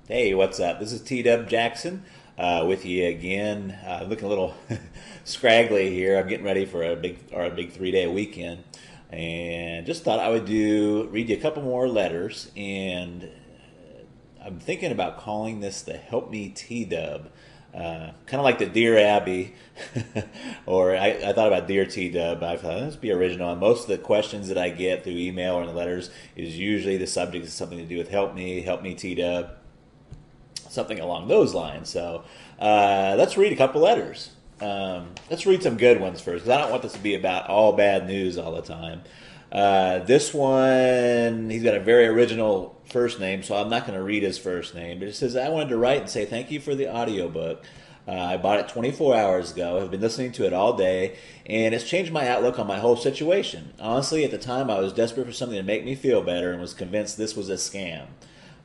Hey, what's up? This is T-Dub Jackson with you again. Looking a little scraggly here. I'm getting ready for a big 3-day weekend, and just thought I would read you a couple more letters. And I'm thinking about calling this the Help Me T-Dub. Kind of like the Dear Abby, or I thought about Dear T-Dub. I thought let's be original. And most of the questions that I get through email or in the letters is usually the subject is something to do with Help Me T-Dub, something along those lines. So let's read a couple letters. Let's read some good ones first, because I don't want this to be about all bad news all the time. This one, he's got a very original first name, so I'm not going to read his first name. But it says, I wanted to write and say thank you for the audiobook. I bought it 24 hours ago. I've been listening to it all day, and it's changed my outlook on my whole situation. Honestly, at the time, I was desperate for something to make me feel better and was convinced this was a scam.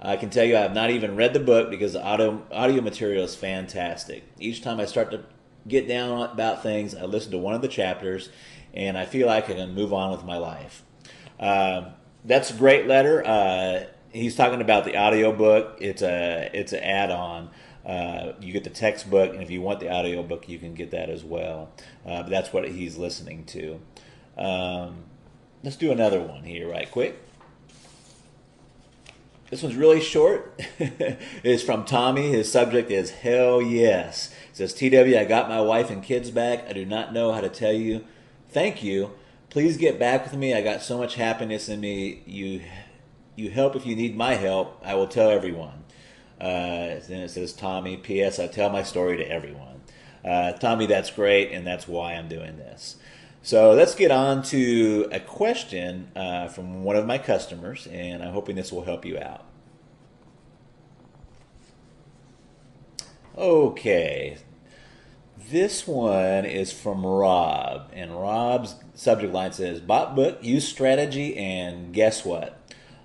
I can tell you I have not even read the book because the audio material is fantastic. Each time I start to get down about things, I listen to one of the chapters, and I feel like I can move on with my life. That's a great letter. He's talking about the audio book. It's an add-on. You get the textbook, and if you want the audio book, you can get that as well. But that's what he's listening to. Let's do another one here right quick. This one's really short. It's from Tommy. His subject is Hell Yes. It says, TW, I got my wife and kids back. I do not know how to tell you thank you. Please get back with me. I got so much happiness in me. You help if you need my help. I will tell everyone. Then it says, Tommy, P.S. I tell my story to everyone. Tommy, that's great, and that's why I'm doing this. So let's get on to a question from one of my customers, and I'm hoping this will help you out. Okay, this one is from Rob, and Rob's subject line says, bought book, used strategy, and guess what?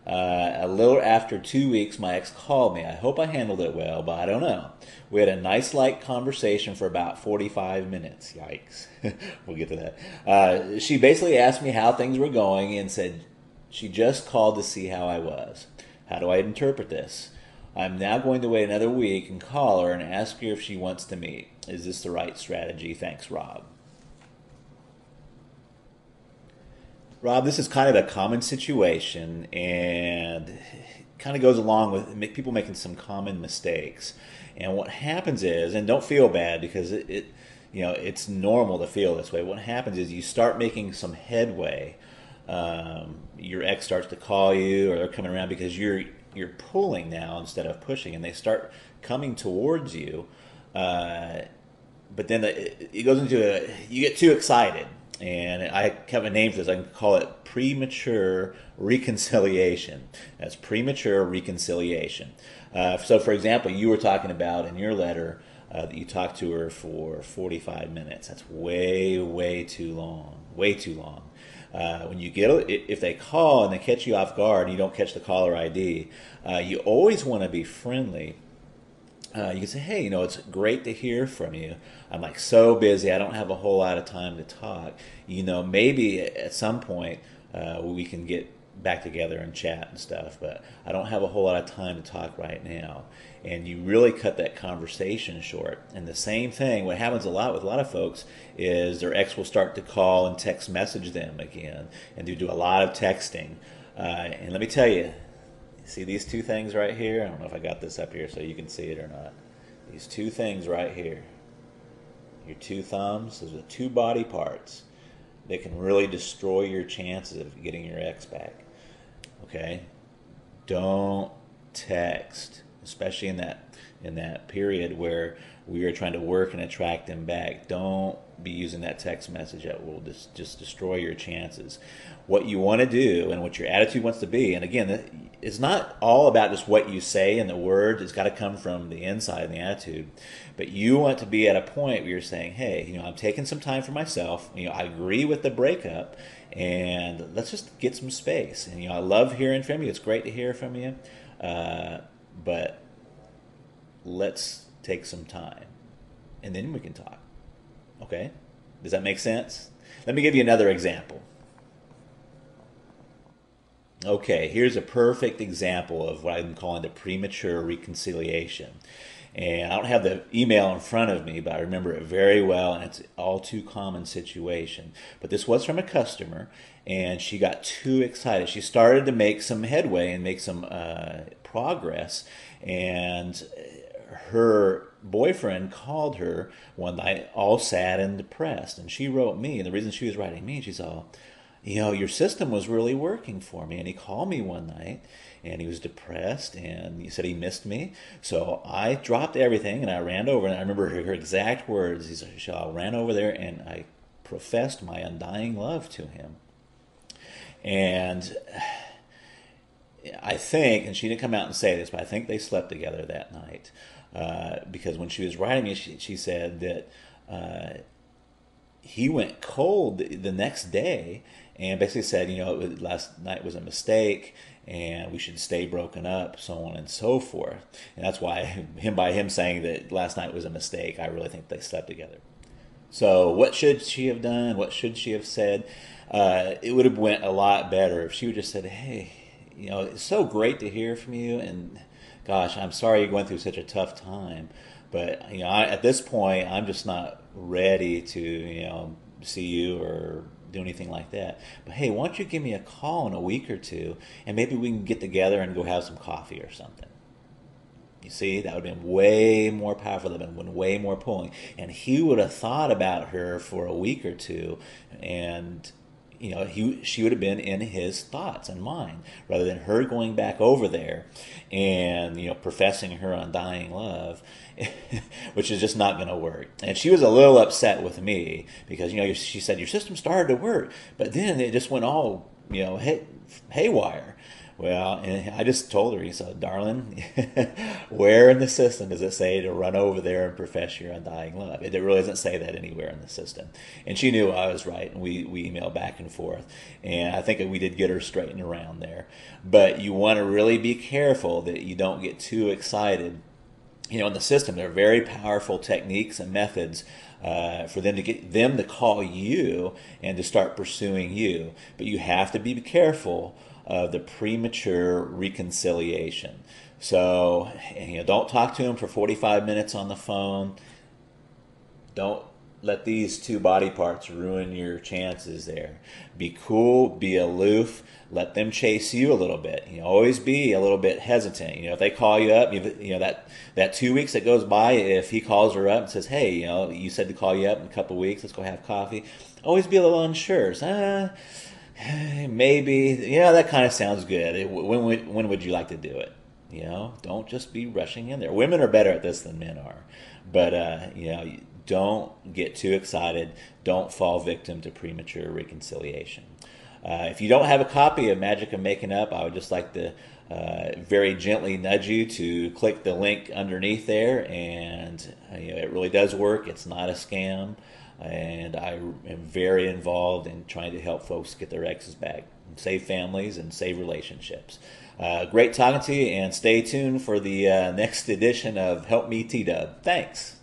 A little after 2 weeks, my ex called me. I hope I handled it well, but I don't know. We had a nice, light conversation for about 45 minutes. Yikes. We'll get to that. She basically asked me how things were going and said she just called to see how I was. How do I interpret this? I'm now going to wait another week and call her and ask her if she wants to meet. Is this the right strategy? Thanks, Rob. Rob, this is kind of a common situation, and kind of goes along with people making some common mistakes. And what happens is, and don't feel bad because it's normal to feel this way. What happens is you start making some headway. Your ex starts to call you, or they're coming around because you're pulling now instead of pushing, and they start coming towards you. But then it goes into you get too excited. And I have a name for this. I can call it premature reconciliation. That's premature reconciliation. So, for example, you were talking about in your letter that you talked to her for 45 minutes. That's way, way too long. Way too long. When you if they call and they catch you off guard and you don't catch the caller ID, you always want to be friendly. You can say, hey, it's great to hear from you. I'm like so busy, I don't have a whole lot of time to talk. Maybe at some point we can get back together and chat and stuff, but I don't have a whole lot of time to talk right now. And you really cut that conversation short. And the same thing, what happens a lot with a lot of folks is their ex will start to call and text message them again and do a lot of texting. And let me tell you, see these two things right here? I don't know if I got this up here so you can see it or not. These two things right here. Your two thumbs, those are the two body parts that can really destroy your chances of getting your ex back. Okay? Don't text, especially in that period where we are trying to work and attract them back. Don't be using that text message that will just destroy your chances. What you want to do and what your attitude wants to be, and again, it's not all about just what you say and the words. It's got to come from the inside and the attitude. But you want to be at a point where you're saying, hey, I'm taking some time for myself. I agree with the breakup, and let's just get some space. And I love hearing from you. It's great to hear from you, but let's take some time, and then we can talk. Okay? Does that make sense? Let me give you another example. Okay, here's a perfect example of what I'm calling the premature reconciliation. And I don't have the email in front of me, but I remember it very well, and it's all too common situation. But this was from a customer, and she got too excited. She started to make some headway and make some progress, and her boyfriend called her one night all sad and depressed, and she wrote me, and the reason she was writing me, she's all, your system was really working for me. And he called me one night and he was depressed and he said he missed me. So I dropped everything and I ran over, and I remember her exact words. He said, I ran over there and I professed my undying love to him. And I think, and she didn't come out and say this, but I think they slept together that night. Because when she was writing me, she said that he went cold the next day and basically said, last night was a mistake and we should stay broken up, so on and so forth. And that's why by him saying that last night was a mistake, I really think they slept together. So what should she have done? What should she have said? It would have went a lot better if she would just said, hey, it's so great to hear from you, and gosh, I'm sorry you're going through such a tough time. But at this point, I'm just not ready to see you or do anything like that. But hey, why don't you give me a call in a week or two, and maybe we can get together and go have some coffee or something. You see, that would have been way more powerful. That would have been way more pulling. And he would have thought about her for a week or two, and she would have been in his thoughts and mind, rather than her going back over there and professing her undying love, which is just not going to work. And she was a little upset with me because she said your system started to work, but then it just went all haywire. Well, and I just told her, he said, darling, where in the system does it say to run over there and profess your undying love? It really doesn't say that anywhere in the system. And she knew I was right, and we emailed back and forth. And I think that we did get her straightened around there. But you want to really be careful that you don't get too excited. In the system, there are very powerful techniques and methods for them to get them to call you and to start pursuing you. But you have to be careful of the premature reconciliation. So, don't talk to him for 45 minutes on the phone. Don't let these two body parts ruin your chances there. Be cool, be aloof, let them chase you a little bit. Always be a little bit hesitant. If they call you up, that 2 weeks that goes by, if he calls her up and says, hey, you said to call you up in a couple of weeks, let's go have coffee. Always be a little unsure. Maybe, that kind of sounds good. When would you like to do it? Don't just be rushing in there. Women are better at this than men are. But, don't get too excited. Don't fall victim to premature reconciliation. If you don't have a copy of Magic of Making Up, I would just like to very gently nudge you to click the link underneath there. And it really does work. It's not a scam. And I am very involved in trying to help folks get their exes back, and save families, and save relationships. Great talking to you, and stay tuned for the next edition of Help Me T-Dub. Thanks.